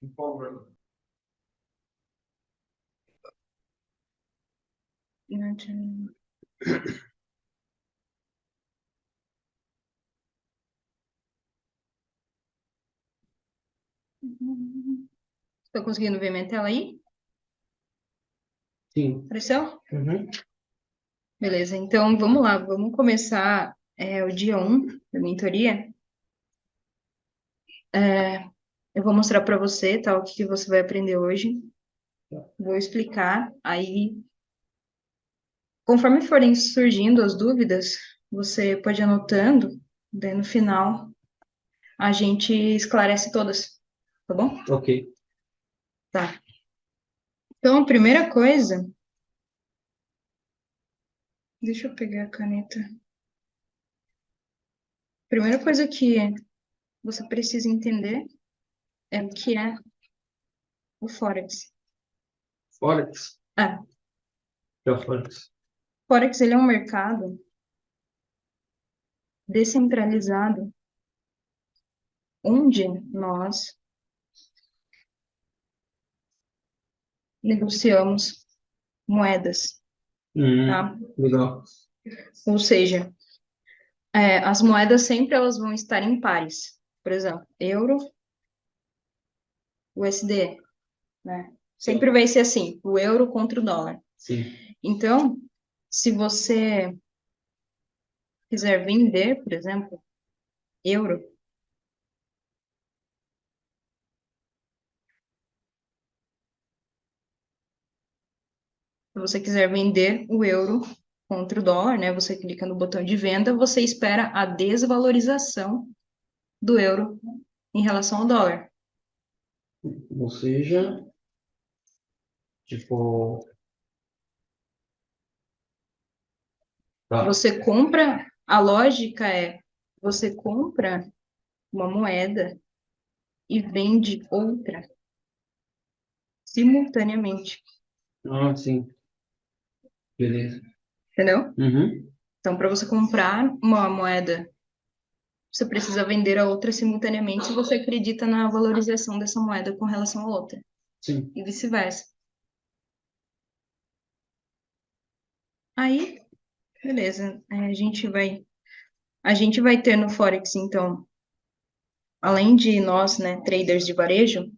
Por favor. Estou conseguindo ver minha tela aí? Sim. Apareceu? Uhum. Beleza, então vamos lá, vamos começar o dia 1 da mentoria. Eu vou mostrar para você, tá, o que você vai aprender hoje. Vou explicar, aí, conforme forem surgindo as dúvidas, você pode ir anotando, daí no final a gente esclarece todas, tá bom? Ok. Tá. Então, a primeira coisa, deixa eu pegar a caneta. Primeira coisa que você precisa entender é o que é o Forex. Forex. Ah, Que é o Forex. Forex, ele é um mercado descentralizado onde nós negociamos moedas, tá? Legal. Ou seja, as moedas sempre elas vão estar em pares. Por exemplo, euro, USD, né? Sempre vai ser assim, o euro contra o dólar. Sim. Então, se você quiser vender, por exemplo, euro, se você quiser vender o euro contra o dólar, né? Você clica no botão de venda, você espera a desvalorização do euro em relação ao dólar. Ou seja, tipo. Tá. Você compra, a lógica é, você compra uma moeda e vende outra simultaneamente, Ah, sim. Beleza. entendeu? Uhum. Então, para você comprar uma moeda, você precisa vender a outra simultaneamente se você acredita na valorização dessa moeda com relação à outra, Sim. e vice-versa. Aí, beleza, a gente vai ter no Forex, então, além de nós, né, traders de varejo,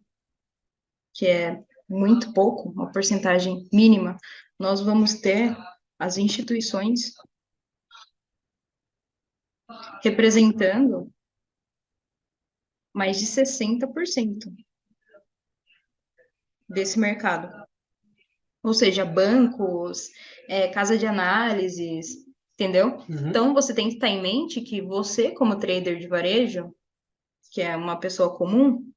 que é muito pouco, uma porcentagem mínima, nós vamos ter as instituições representando mais de 60% desse mercado. Ou seja, bancos, casa de análises, entendeu? Uhum. Então, você tem que estar em mente que você, como trader de varejo, que é uma pessoa comum,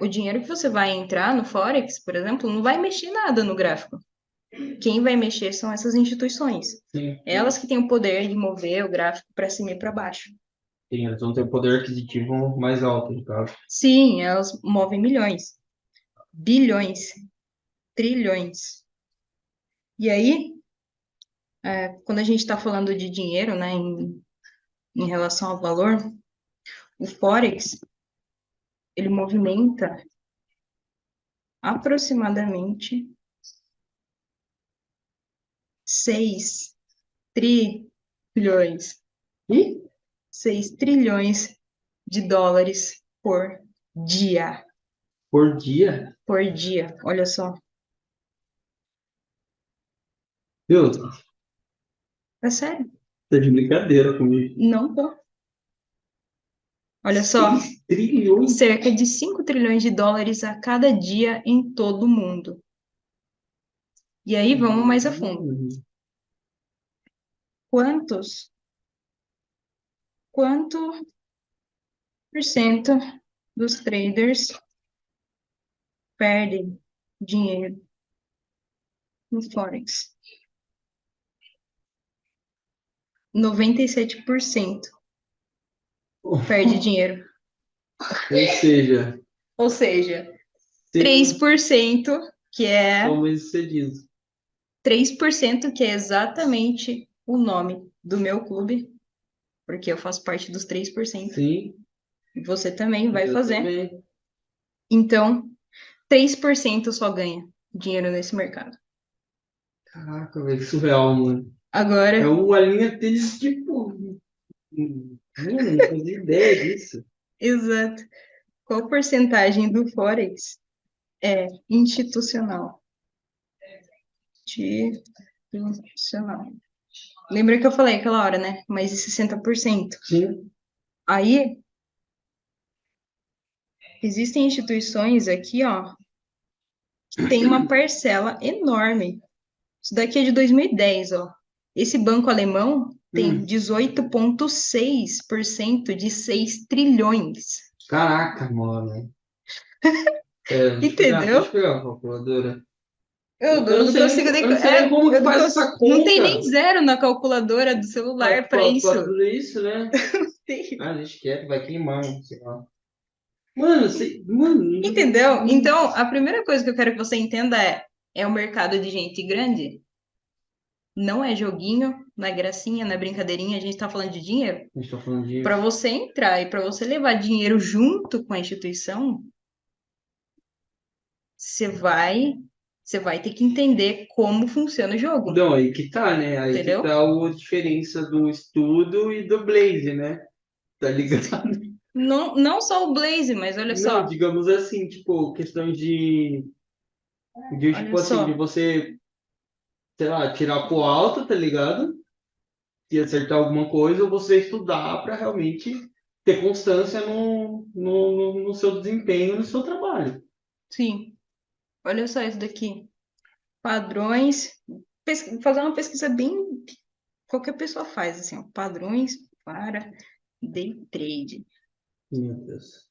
o dinheiro que você vai entrar no Forex, por exemplo, não vai mexer nada no gráfico. Quem vai mexer são essas instituições. Sim. Elas que têm o poder de mover o gráfico para cima e para baixo. Sim, eles vão ter um poder aquisitivo mais alto, no caso. Sim, elas movem milhões, bilhões, trilhões. E aí, quando a gente está falando de dinheiro, né, em relação ao valor, o Forex, ele movimenta aproximadamente 6 trilhões, E 6 trilhões de dólares por dia. por dia? Por dia, olha só. Viu? É sério? Tá de brincadeira comigo. Não tô. Olha só, 6 trilhões. cerca de 5 trilhões de dólares a cada dia em todo o mundo. E aí vamos mais a fundo. Quanto por cento dos traders perdem dinheiro no Forex? 97% perde dinheiro. Ou seja, Ou seja, tem 3% que é como isso diz. 3% que é exatamente o nome do meu clube, porque eu faço parte dos 3%. Sim, E você também vai eu fazer. também. Então, 3% só ganha dinheiro nesse mercado. Caraca, velho, que surreal, mano. É Agora, uma linha tênis, tipo. Mano, não fazia ideia disso. exato. Qual porcentagem do Forex é institucional? Institucional. Lembra que eu falei aquela hora, né? Mais de 60%. Sim. Aí, existem instituições aqui, ó, que tem uma parcela enorme. Isso daqui é de 2010, ó. Esse banco alemão tem Hum. 18,6% de 6 trilhões. Caraca, mano. É, deixa eu Entendeu? pegar a calculadora. Eu, Eu eu não não sei nem, consigo eu nem. não sei nem como que Eu não faz consigo, essa não tem nem conta zero na calculadora do celular para isso. pra tudo isso, né? Ah, deixa quieto, vai queimar, sei lá. Mano, Entendeu? Então, a primeira coisa que eu quero que você entenda é o mercado de gente grande. Não é joguinho, não é gracinha, não é brincadeirinha, a gente está falando de dinheiro. a gente tá falando de. Para você entrar e para você levar dinheiro junto com a instituição, você vai, você vai ter que entender como funciona o jogo, Não, aí que tá, né? Aí que entendeu? tá a diferença do estudo e do Blaze, né? Tá ligado? Não, não só o Blaze, mas olha Não, só, digamos assim, tipo, questão olha tipo assim, de só. você, sei lá, tirar pro alto, tá ligado? E acertar alguma coisa, ou você estudar pra realmente ter constância no seu desempenho, no seu trabalho. Sim, olha só isso daqui. Padrões, fazer uma pesquisa bem, qualquer pessoa faz, assim, ó, padrões para day trade. Meu Deus.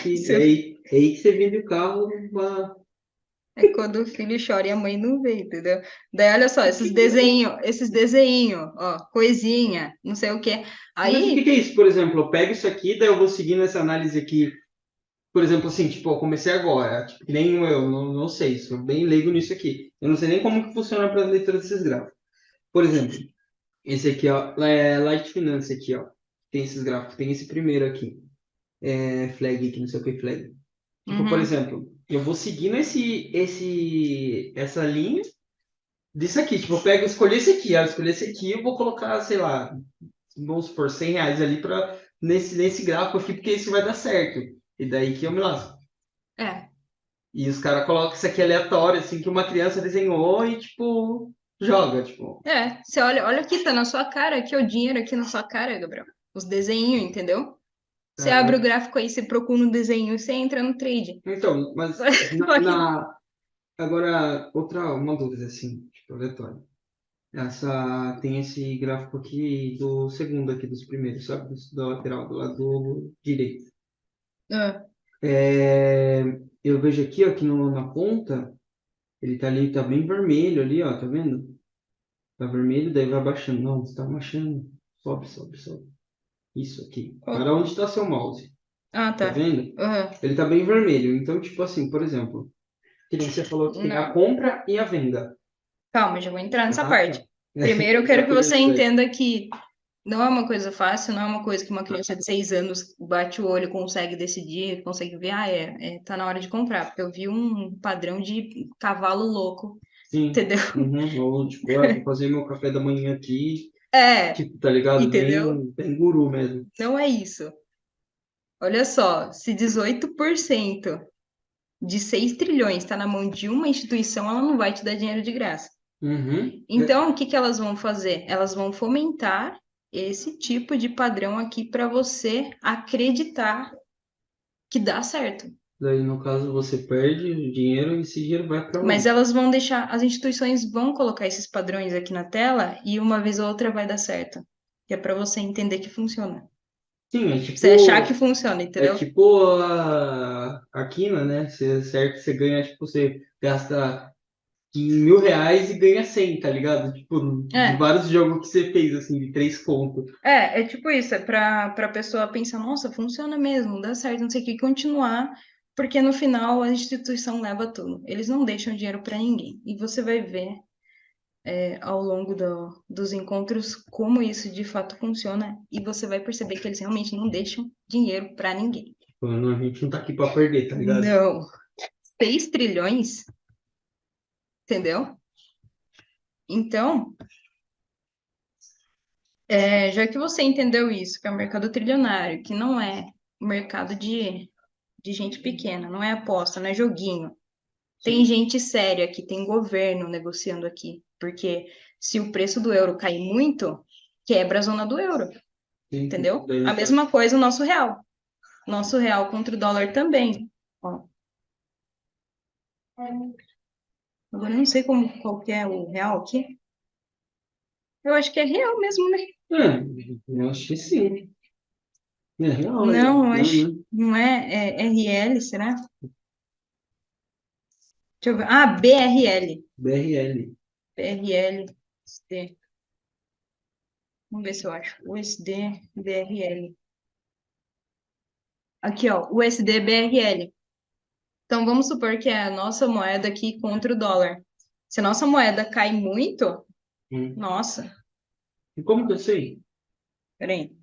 Isso É aí que você vende o carro. é quando o filho chora e a mãe não vê, entendeu? Daí, olha só, esses desenhos, ó, coisinha, não sei o quê. Mas o que Aí, que é isso? Por exemplo, eu pego isso aqui, daí eu vou seguindo essa análise aqui. Por exemplo, assim, tipo, eu comecei agora, tipo, que nem eu, não sei, sou bem leigo nisso aqui. Eu não sei nem como que funciona para a leitura desses gráficos. Por exemplo, esse aqui, ó, é Light Finance aqui, ó. Tem esses gráficos, tem esse primeiro aqui, flag aqui, não sei o que flag. Tipo, por uhum, exemplo, eu vou seguindo essa linha disso aqui. Tipo, eu pego, escolher esse aqui, ó, escolher esse aqui, eu vou colocar, sei lá, vamos supor, R$ 100 ali nesse gráfico aqui, porque isso vai dar certo. E daí que eu me lasco. é, E os caras colocam isso aqui aleatório, assim, que uma criança desenhou e, tipo, joga, tipo. você olha, olha aqui, tá na sua cara, aqui, o dinheiro aqui na sua cara, Gabriel. Os desenhos, entendeu? Você abre o Caraca. gráfico aí, você procura um desenho, você entra no trade. Então, mas Só que, agora, uma dúvida, assim, tipo, aleatória. Tem esse gráfico aqui do segundo aqui, dos primeiros, sabe? Do lateral, do lado direito. ah, É, eu vejo aqui, ó, que na ponta, ele tá ali, tá bem vermelho ali, ó, tá vendo? Tá vermelho, daí vai baixando. Não, você tá baixando. Sobe, sobe, sobe. Isso aqui. Para onde está seu mouse? Tá tá. vendo? Aham. Ele tá bem vermelho. Então, tipo assim, por exemplo, que nem você falou que tem a Não. compra e a venda. Calma, já vou entrar nessa Ah, parte. tá. Primeiro, eu Da quero que você curiosidade. entenda que não é uma coisa fácil, não é uma coisa que uma criança de 6 anos bate o olho, consegue decidir, consegue ver, tá na hora de comprar, porque eu vi um padrão de cavalo louco, Sim. entendeu? Uhum. Ou, tipo, vou fazer meu café da manhã aqui. É, Tipo, tá ligado? entendeu? Bem guru mesmo. Não é isso. Olha só, se 18% de 6 trilhões está na mão de uma instituição, ela não vai te dar dinheiro de graça. Uhum. Então, o que que elas vão fazer? Elas vão fomentar esse tipo de padrão aqui para você acreditar que dá certo. Daí, no caso, você perde o dinheiro e esse dinheiro vai para Mas onde? elas vão deixar, as instituições vão colocar esses padrões aqui na tela e uma vez ou outra vai dar certo. Que é para você entender que funciona. Sim, Pra você achar que funciona, é entendeu? tipo a quina, né? Certo, você ganha, tipo, você gasta R$ 1.000 e ganha 100, tá ligado? Tipo, de É, vários jogos que você fez, assim, de 3 contos. é tipo isso, é para pessoa pensar, nossa, funciona mesmo, dá certo, não sei o que, continuar, porque no final a instituição leva tudo. Eles não deixam dinheiro para ninguém. E você vai ver. ao longo dos encontros como isso de fato funciona e você vai perceber que eles realmente não deixam dinheiro para ninguém. Quando a gente não tá aqui pra perder, tá ligado? Não. 6 trilhões, entendeu? Então, já que você entendeu isso, que é o mercado trilionário, que não é o mercado de gente pequena, não é aposta, não é joguinho. Tem gente séria aqui, tem governo negociando aqui, porque se o preço do euro cair muito, quebra a zona do euro, Sim, entendeu? daí A mesma coisa o nosso real. Nosso real contra o dólar também. Ó, agora eu não sei qual que é o real aqui. Eu acho que é real mesmo, né? eu acho que sim. É real, é. Não, eu Não, acho, não. não é, RL, será? Deixa eu ver. Ah, BRL. BRL. BRL. USD. Vamos ver se eu acho. USD, BRL. Aqui, ó, USD, BRL. Então, vamos supor que é a nossa moeda aqui contra o dólar. Se a nossa moeda cai muito, Hum. nossa, E como que eu sei? peraí,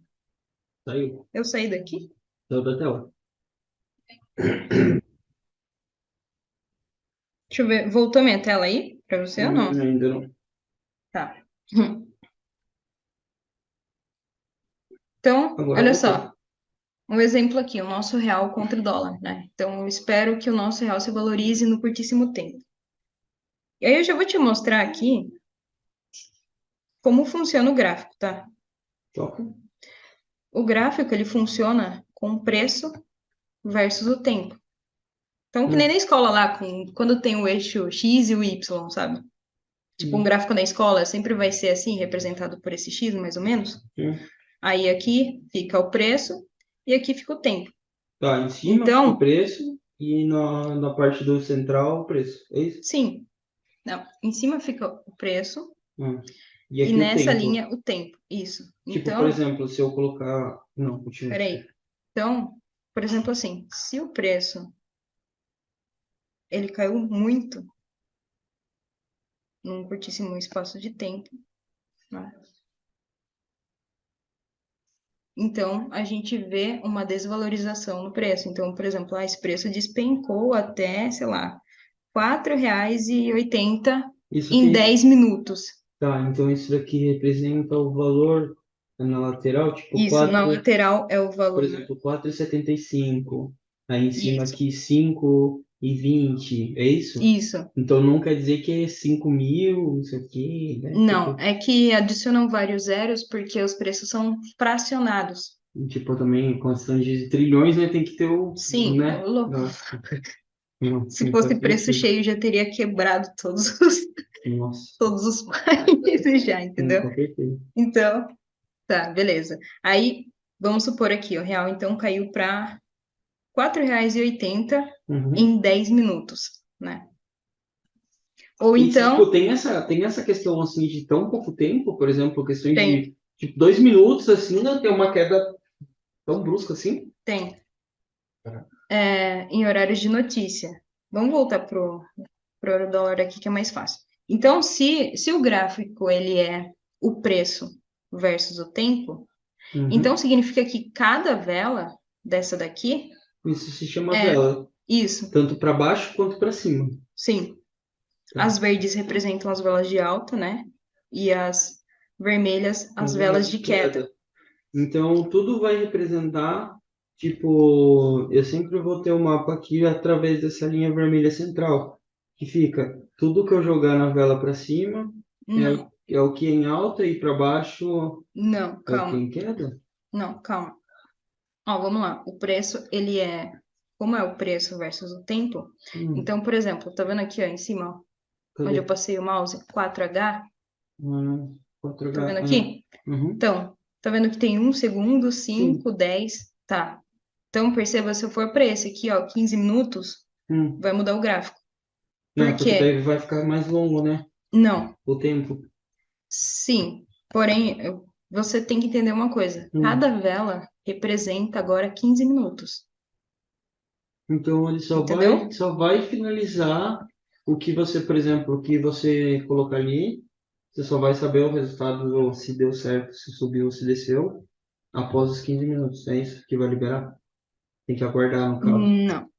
Saiu. eu saí daqui? Saiu da tela. Deixa eu ver, voltou minha tela aí pra você ou não? Ainda não. Tá. Então, Agora olha voltou. só, um exemplo aqui, o nosso real contra o dólar, né? Então, eu espero que o nosso real se valorize no curtíssimo tempo. E aí eu já vou te mostrar aqui como funciona o gráfico, tá? Toca. O gráfico, ele funciona com preço versus o tempo. Então, que nem Hum, na escola lá, quando tem o eixo X e o Y, sabe? Tipo, um hum, gráfico na escola sempre vai ser assim, representado por esse X, mais ou menos. hum. Aí aqui fica o preço e aqui fica o tempo. Tá, em cima fica o Então, preço e na parte do central o preço. É isso? sim, não, em cima fica o preço Hum. E e aqui o nessa tempo. linha o tempo. Isso. Tipo, por Então, exemplo, se eu colocar. Não, continua. peraí. Então, por exemplo, assim, se o preço ele caiu muito num curtíssimo espaço de tempo, né? Então, a gente vê uma desvalorização no preço. Então, por exemplo, esse preço despencou até, sei lá, R$ 4,80 Isso em aqui. 10 minutos. Tá, então isso daqui representa o valor na lateral, tipo Isso, na 4 lateral é o por valor. exemplo, 4,75. Aí em cima Isso, aqui 5,20. É isso? isso. Então não quer dizer que é 5.000, não sei o quê, né? Não, Tipo, é que adicionam vários zeros porque os preços são fracionados. tipo também, questão de trilhões, né? Tem que ter o, Sim, ô né? louco. Nossa, não, Se não fosse faz preço sentido. cheio, já teria quebrado todos os, Nossa, todos os países já, entendeu? com certeza. Então, tá, beleza. Aí, vamos supor aqui, o real então caiu para R$ 4,80 Uhum. em 10 minutos, né? Ou E, tipo, então, tem essa questão, assim, de tão pouco tempo, por exemplo, questão tem, de, tipo, 2 minutos, assim, né? Tem uma queda tão brusca assim. tem, em horários de notícia. Vamos voltar pro euro dólar aqui que é mais fácil. Então, se o gráfico ele é o preço versus o tempo, então Uhum. significa que cada vela dessa daqui Isso se chama é vela, isso, tanto para baixo quanto para cima. sim. Tá? As verdes representam as velas de alta, né? E as vermelhas, as As velas velas de de queda. queda. Então, tudo vai representar, tipo, eu sempre vou ter o mapa aqui através dessa linha vermelha central, que fica tudo que eu jogar na vela para cima Não, é o que é em alta e para baixo não, é o que é calma. em queda? Não, calma. Ó, vamos lá. O preço, ele é. Como é o preço versus o tempo? Hum, Então, por exemplo, tá vendo aqui, ó, em cima, ó, onde cadê? eu passei o mouse? 4H. Tá 4H. vendo aqui? Uhum. Então, tá vendo que tem 1 segundo, Sim. 5, 10. Tá. Então, perceba, se eu for para esse aqui, ó, 15 minutos, Hum. vai mudar o gráfico. Não, Por porque quê? daí vai ficar mais longo, né? Não. O tempo. Sim. Porém, você tem que entender uma coisa. Hum. Cada vela representa agora 15 minutos. Então ele só vai, Entendeu? só vai finalizar o que você, por exemplo, o que você colocar ali. Você só vai saber o resultado, se deu certo, se subiu ou se desceu, após os 15 minutos. É isso que vai liberar? Tem que aguardar, no caso. Não,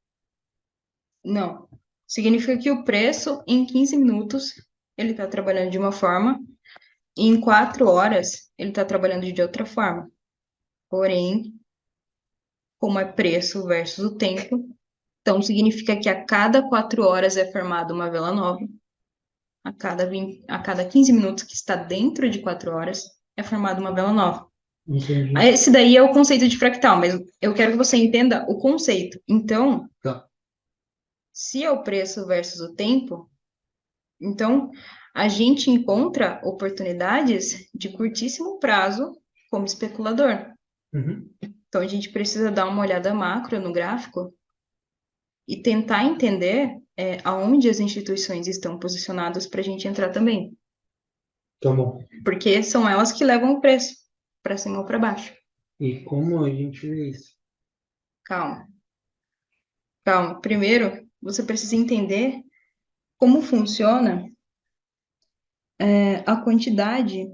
não. Significa que o preço, em 15 minutos, ele está trabalhando de uma forma, e em 4 horas, ele está trabalhando de outra forma. Porém, como é preço versus o tempo, então significa que a cada 4 horas é formada uma vela nova. A cada 15 minutos que está dentro de 4 horas, é formada uma vela nova. Entendi. Esse daí é o conceito de fractal, mas eu quero que você entenda o conceito. Então, Tá. se é o preço versus o tempo, então a gente encontra oportunidades de curtíssimo prazo como especulador. Uhum. Então, a gente precisa dar uma olhada macro no gráfico e tentar entender aonde as instituições estão posicionadas para a gente entrar também. Tá bom. Porque são elas que levam o preço para cima ou para baixo. E como a gente vê isso? Calma, calma. Primeiro, você precisa entender como funciona a quantidade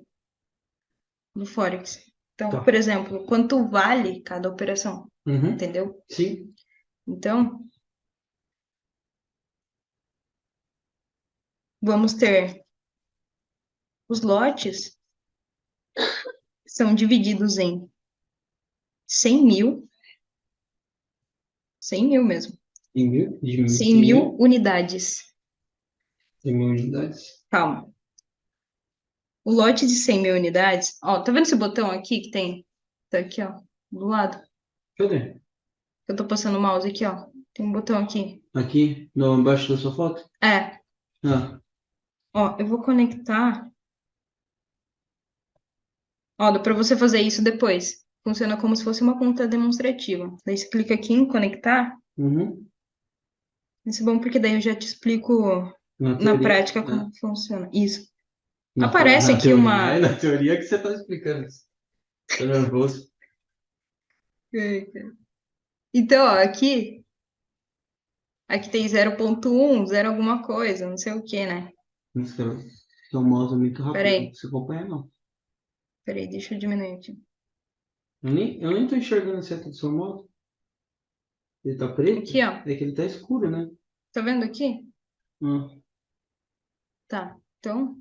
do Forex. Então, Tá. por exemplo, quanto vale cada operação, Uhum. entendeu? Sim. Então, vamos ter os lotes são divididos em 100 mil, 100 mil mesmo, Em mil? De 100 100 mil mil? unidades. De mil unidades? Calma. O lote de 100 mil unidades, ó, tá vendo esse botão aqui que tem? Tá aqui, ó, do lado. Cadê? Eu tô passando o mouse aqui, ó. Tem um botão aqui. Aqui, no, embaixo da sua foto? É, Ah, ó, eu vou conectar. Ó, dá pra você fazer isso depois. Funciona como se fosse uma conta demonstrativa. Daí você clica aqui em conectar. uhum. Isso é bom porque daí eu já te explico Na na teoria, prática né? como funciona. Isso. Aparece Na aqui teoria, uma. na teoria que você tá explicando isso. Tô nervoso. Então, ó, aqui tem 0,1, 0 alguma coisa, não sei o que, né? Nossa, seu mouse é muito rápido, não Peraí, consigo acompanhar, não. peraí, deixa eu diminuir aqui. Eu nem tô enxergando a seta do seu mouse. Ele tá preto? Aqui, ó. É que ele tá escuro, né? Tá vendo aqui? Ah, Tá. Então,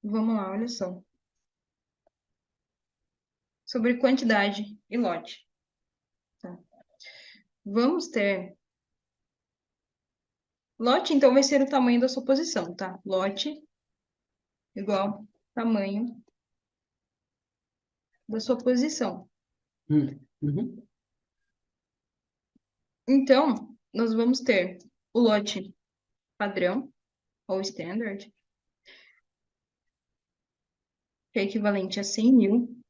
vamos lá, olha só. Sobre quantidade e lote. Tá? Vamos ter. Lote, então, vai ser o tamanho da sua posição, tá? Lote igual tamanho da sua posição. uhum. Então, nós vamos ter o lote padrão, ou standard, que é equivalente a 100 mil.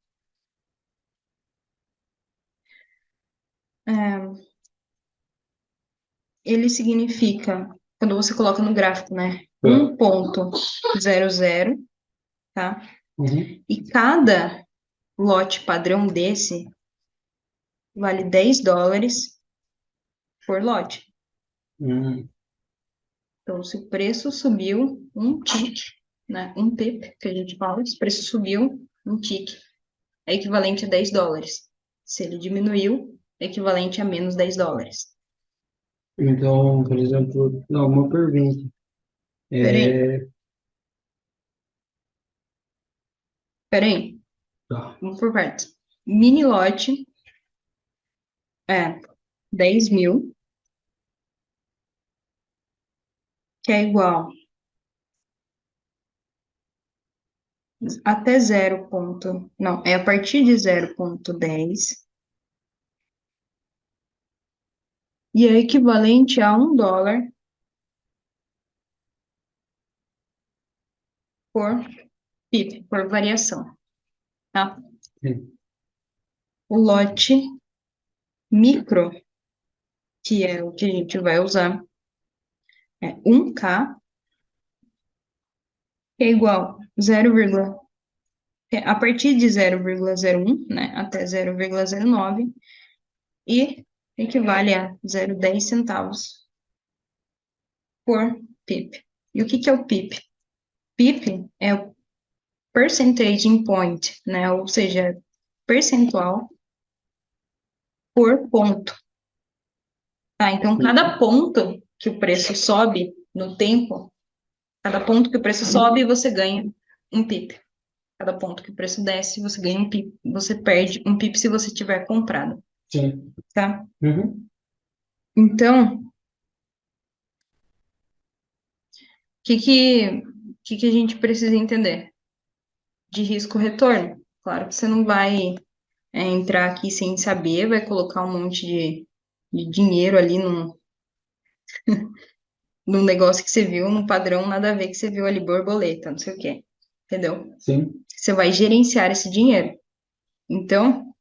Ele significa, quando você coloca no gráfico, né? Tá. 1,00, tá? Uhum. E cada lote padrão desse vale $10 por lote. Uhum. Então, se o preço subiu um tick, né? Um pip, que a gente fala, se o preço subiu um tick, é equivalente a $10. Se ele diminuiu, é equivalente a menos $10. Então, por exemplo, não, uma pergunta. Peraí, É, peraí, tá. vamos por partes. Mini lote é 10 mil, que é igual até zero ponto, não, é a partir de 0,10 e é equivalente a $1 por PIB, por variação, tá? Sim. O lote micro, que é o que a gente vai usar, é 1K, que é igual 0, a partir de 0,01, né, até 0,09, e equivale a 0,10 centavos por pip. E o que é o pip? Pip é o percentage point, né? Ou seja, percentual por ponto. Tá? Então, cada ponto que o preço sobe no tempo, cada ponto que o preço sobe, você ganha um pip. Cada ponto que o preço desce, você ganha um pip. Você perde um pip se você tiver comprado, Sim. tá? Uhum. Então, o que a gente precisa entender? De risco-retorno. Claro que você não vai entrar aqui sem saber, vai colocar um monte de dinheiro ali num negócio que você viu, num padrão nada a ver que você viu ali, borboleta, não sei o quê. Entendeu? Sim. Você vai gerenciar esse dinheiro. Então,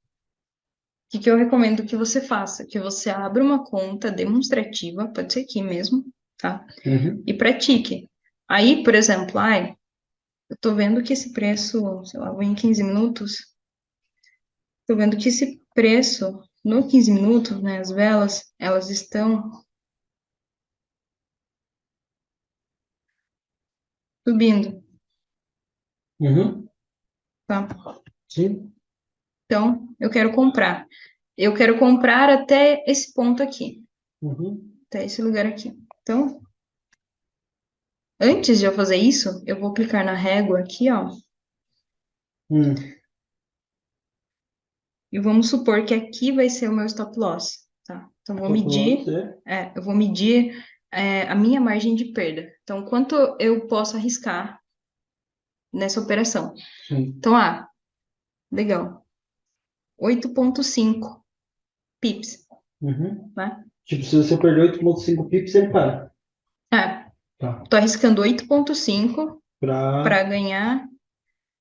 o que eu recomendo que você faça? Que você abra uma conta demonstrativa, pode ser aqui mesmo, tá? Uhum. E pratique. Aí, por exemplo, ai, eu tô vendo que esse preço, sei lá, vou em 15 minutos, tô vendo que esse preço, no 15 minutos, né, as velas, elas estão subindo, Uhum. tá? Sim. Então, eu quero comprar. Eu quero comprar até esse ponto aqui, Uhum. até esse lugar aqui. Então, antes de eu fazer isso, eu vou clicar na régua aqui, ó, Hum. e vamos supor que aqui vai ser o meu stop loss, tá? Então, Tô com você. eu vou medir a minha margem de perda. Então, quanto eu posso arriscar nessa operação? Sim. Então, legal, 8,5 pips, Uhum. né? Tipo, se você perder 8,5 pips, ele para. É, Tá. tô arriscando 8,5 Pra. para ganhar,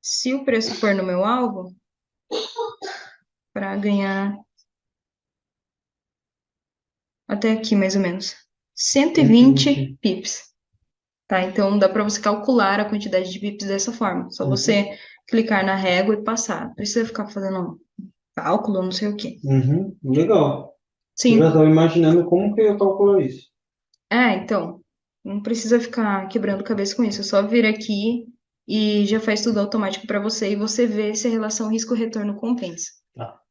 se o preço for no meu alvo, para ganhar até aqui mais ou menos, 120 120. pips, tá? Então dá para você calcular a quantidade de pips dessa forma. Só Uhum. você clicar na régua e passar. Não precisa ficar fazendo um cálculo, não sei o quê. Uhum. Legal. Eu já Sim, estava imaginando como que eu ia calcular isso. então, não precisa ficar quebrando cabeça com isso. É só vir aqui e já faz tudo automático para você e você vê se a relação risco-retorno compensa. Tá.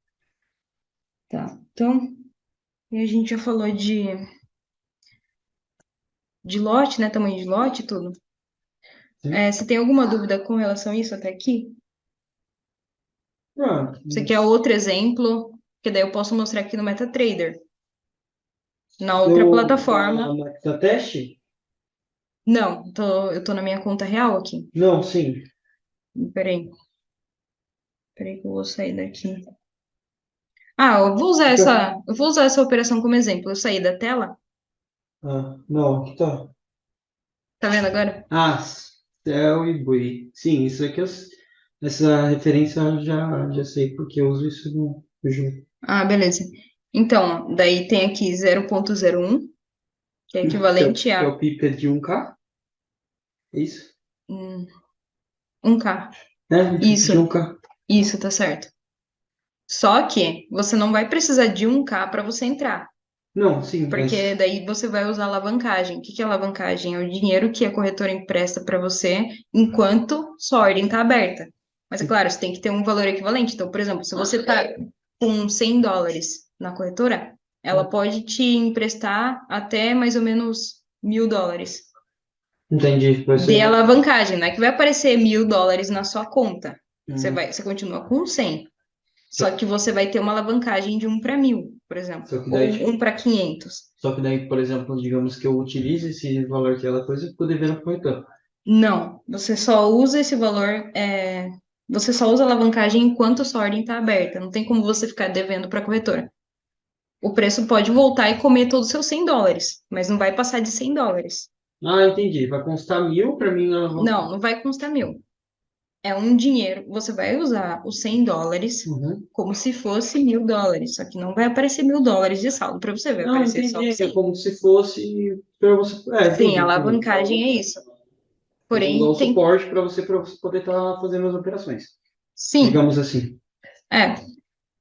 Tá? Então, e a gente já falou de lote, né? Tamanho de lote e tudo. Sim. Você tem alguma dúvida com relação a isso até aqui? Ah, Você quer outro exemplo? Que daí eu posso mostrar aqui no MetaTrader. Na outra plataforma. da teste? Não, eu tô na minha conta real aqui. Não, sim. Peraí. Peraí que eu vou sair daqui. Fica. Eu vou usar essa operação como exemplo. Eu saí da tela. Ah, não, aqui tá. Tá vendo agora? Ah, céu e boi. Sim, isso aqui essa referência eu já sei porque eu uso isso no jogo. Beleza. Então, daí tem aqui 0,01, que é equivalente Que é a o piper de 1K, é isso? hum, 1K. É, um piper de Isso, 1K. isso, tá certo. Só que você não vai precisar de 1K para você entrar. Não, sim, Porque mas. daí você vai usar alavancagem. O que que é alavancagem? É o dinheiro que a corretora empresta para você enquanto sua ordem está aberta. Mas é claro, você tem que ter um valor equivalente. Então, por exemplo, se você está com 100 dólares na corretora, ela pode te emprestar até mais ou menos 1.000 dólares Entendi. de Você. alavancagem. Não é que vai aparecer 1.000 dólares na sua conta. Hum, Você continua com 100. Só só, que você vai ter uma alavancagem de 1 para 1.000, por exemplo, só que ou daí, 1 para 500. só que daí, por exemplo, digamos que eu utilize esse valor que ela coisa, eu tô devendo pro corretor. Não, você só usa esse valor, você só usa a alavancagem enquanto a sua ordem está aberta. Não tem como você ficar devendo para a corretora. O preço pode voltar e comer todos os seus 100 dólares, mas não vai passar de 100 dólares. Ah, entendi. Vai constar 1.000 para mim. Não, não vai constar 1.000. É um dinheiro, você vai usar os 100 dólares Uhum. como se fosse 1.000 dólares, só que não vai aparecer 1.000 dólares de saldo para você, vai Não, aparecer só entendi. os É 100. como se fosse para você. É, Sim, a entendi, entendi. alavancagem é isso. Eles vão dar Porém, o suporte para você poder estar fazendo as operações. sim, Digamos assim. é.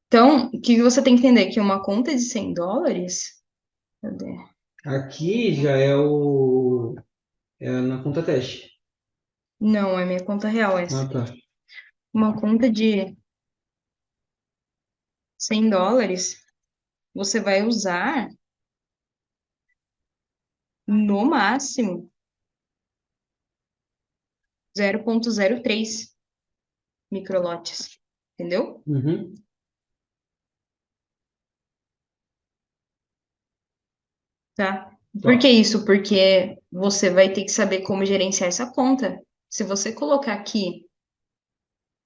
Então, o que você tem que entender é que uma conta de 100 dólares, cadê? Aqui já é na conta teste. Não, é minha conta real essa. Ah, tá. Uma conta de $100, você vai usar no máximo 0,03 microlotes, entendeu? Uhum. Tá? Por que Tá. isso? Porque você vai ter que saber como gerenciar essa conta. Se você colocar aqui,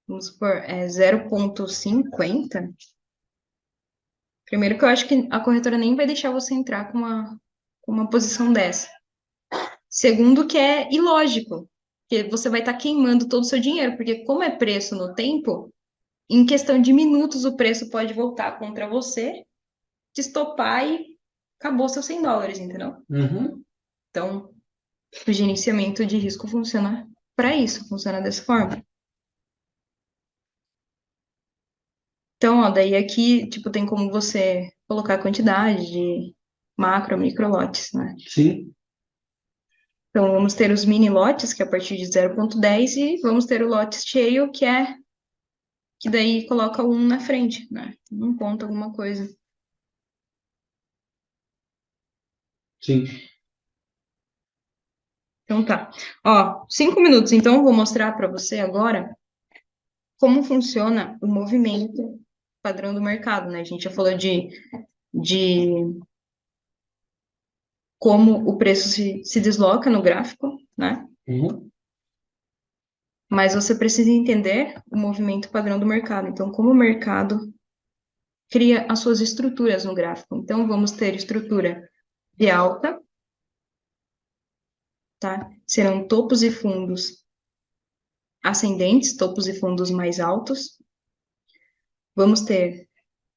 vamos supor, 0,50, primeiro que eu acho que a corretora nem vai deixar você entrar com uma posição dessa. Segundo que é ilógico, porque você vai estar queimando todo o seu dinheiro, porque como é preço no tempo, em questão de minutos o preço pode voltar contra você, te estopar e acabou seus $100, entendeu? Uhum. Então, o gerenciamento de risco funciona para isso, funciona dessa forma. Então, ó, daí aqui, tipo, tem como você colocar a quantidade de macro, micro lotes, né? Sim. Então, vamos ter os mini lotes, que é a partir de 0,10, e vamos ter o lote cheio, que daí coloca um na frente, né? Um ponto, alguma coisa. Sim. Então, tá. Ó, 5 minutos, então, eu vou mostrar para você agora como funciona o movimento padrão do mercado, né? A gente já falou de como o preço se desloca no gráfico, né? Uhum. Mas você precisa entender o movimento padrão do mercado. Então, como o mercado cria as suas estruturas no gráfico. Então, vamos ter estrutura de alta, tá? Serão topos e fundos ascendentes, topos e fundos mais altos. Vamos ter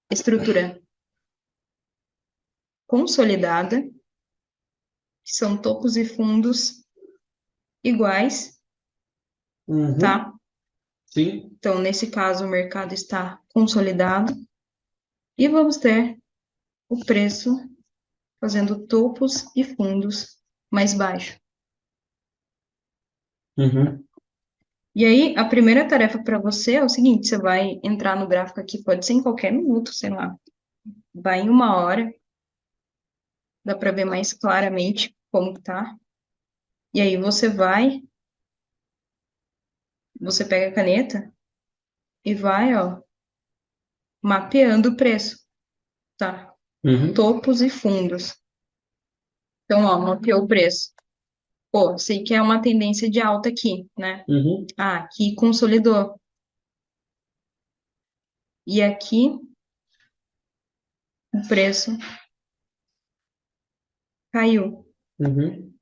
estrutura consolidada, que são topos e fundos iguais, Uhum. tá? Sim. Então, nesse caso, o mercado está consolidado. E vamos ter o preço fazendo topos e fundos mais baixos. Uhum. E aí, a primeira tarefa para você é o seguinte: você vai entrar no gráfico aqui, pode ser em qualquer minuto, sei lá, vai em 1 hora, dá para ver mais claramente como que tá. E aí você pega a caneta e vai, ó, mapeando o preço, tá? Uhum. Topos e fundos. Então, ó, mapeou o preço. Pô, sei que é uma tendência de alta aqui, né? Uhum. Ah, aqui consolidou. E aqui o preço caiu. Uhum.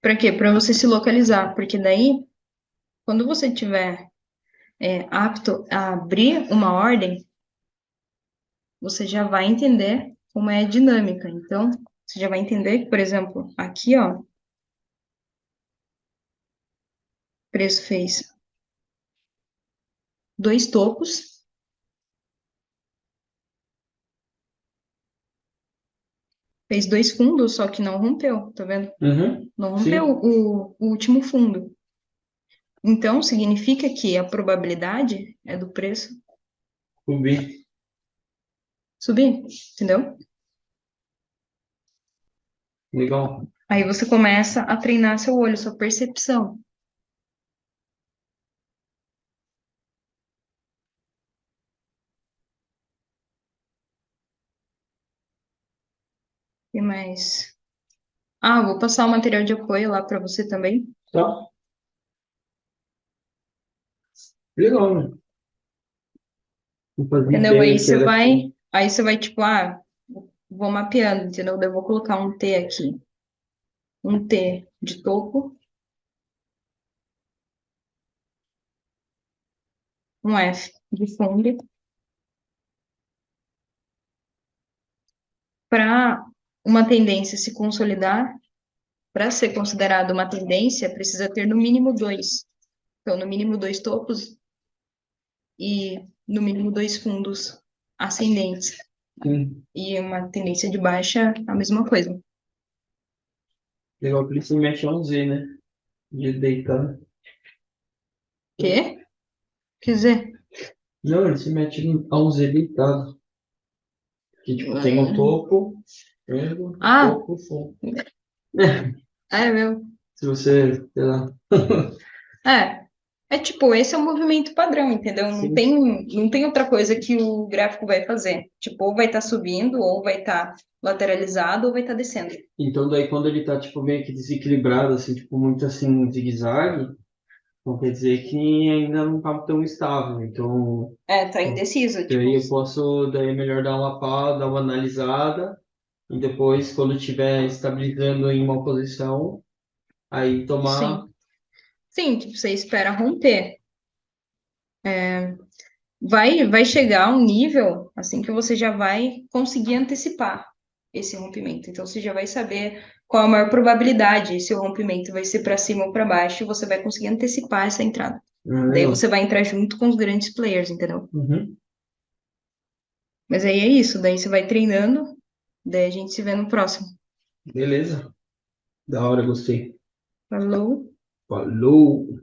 Para quê? Para você se localizar, porque daí, quando você tiver apto a abrir uma ordem, você já vai entender como é a dinâmica. Então, você já vai entender que, por exemplo, aqui, ó, o preço fez 2 topos, fez 2 fundos, só que não rompeu, tá vendo? Uhum. Não rompeu Sim. o último fundo. Então, significa que a probabilidade é do preço Subi. subir, entendeu? Legal. Aí você começa a treinar seu olho, sua percepção. E mais? Ah, vou passar o material de apoio lá para você também. Tá. Legal, né? Não fazia Entendeu? ideia que era assim. Aí você vai tipo, vou mapeando, entendeu? Daí eu vou colocar um T aqui, um T de topo, um F de fundo, para uma tendência se consolidar, para ser considerada uma tendência, precisa ter no mínimo dois. Então, no mínimo 2 topos e no mínimo 2 fundos ascendentes. Sim. E uma tendência de baixa, a mesma coisa. Legal que ele se mete a um Z, né? De deitado. Quê? Quer dizer, Não, ele se mete a um Z deitado. Que, tipo, tem o topo, fundo, ah, topo, fundo. é meu. Se você, sei lá. É, é tipo, esse é o movimento padrão, entendeu? Sim. Não tem outra coisa que o gráfico vai fazer. Tipo, ou vai estar subindo, ou vai estar lateralizado, ou vai estar descendo. Então daí quando ele tá, tipo, meio que desequilibrado, assim, tipo, muito assim, zigue-zague, não quer dizer que ainda não tá tão estável. Então, É, tá indeciso, tipo, daí eu posso, daí é melhor dar uma pausa, dar uma analisada, e depois, quando estiver estabilizando em uma posição, aí tomar. sim. Sim, tipo, você espera romper. Vai chegar a um nível, assim, que você já vai conseguir antecipar esse rompimento. Então, você já vai saber qual a maior probabilidade, se o rompimento vai ser para cima ou para baixo, e você vai conseguir antecipar essa entrada. Daí Legal. você vai entrar junto com os grandes players, entendeu? Uhum. Mas aí é isso, daí você vai treinando, daí a gente se vê no próximo. Beleza. Da hora, gostei. Falou! Falou!